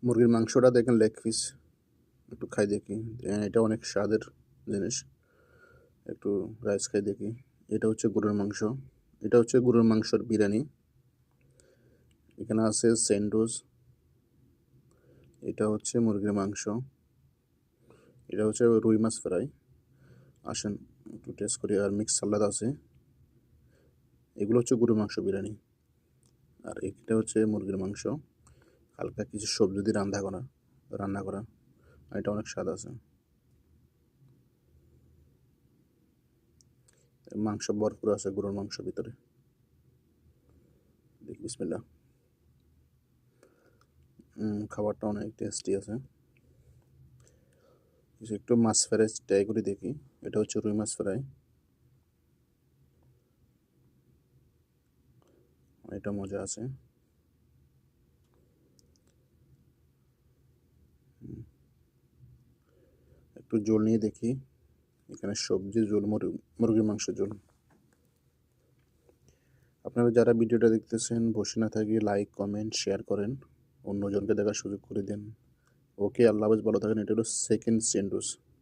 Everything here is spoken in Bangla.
মুরগির মাংসটা দেখেন লেগ পিস, একটু খাই দেখি। এটা অনেক স্বাদের জিনিস, একটু রাইস খাই দেখি। এটা হচ্ছে গরুর মাংস, এটা হচ্ছে গরুর মাংসর বিরিয়ানি। এখানে আছে স্যান্ডউইচ, এটা হচ্ছে মুরগির মাংস, এটা হচ্ছে রুই মাছ ফ্রাই। আসেন একটু টেস্ট করি। আর মিক্স সালাদ আছে। এগুলো হচ্ছে গরুর মাংস বিরিয়ানি, আর এটা হচ্ছে মুরগির মাংস, হালকা কিছু সবজি দিয়ে রান্না করা। আর এটা অনেক স্বাদ আছে। মাংস ভরপুর আছে গরুর মাংস ভিতরে। দেখি বিসমিল্লাহ। খাবারটা অনেক টেস্টি আছে। কিছু একটু মাছ ফ্রাই ট্রাই করে দেখি। এটা হচ্ছে রুই মাছ ফ্রাই, এটা মজা আছে। একটু ঝোল নিয়ে দেখি। এখানে সবজি ঝোল, মুরগির মাংস ঝোল। আপনারা যারা ভিডিওটা দেখতেছেন বসে না থাকি লাইক কমেন্ট শেয়ার করেন, অন্যজনকে দেখার সুযোগ করে দেন। ওকে, আল্লাহ হাফেজ, ভালো থাকেন। এটা হলো সেকেন্ড স্যান্ডউইচ।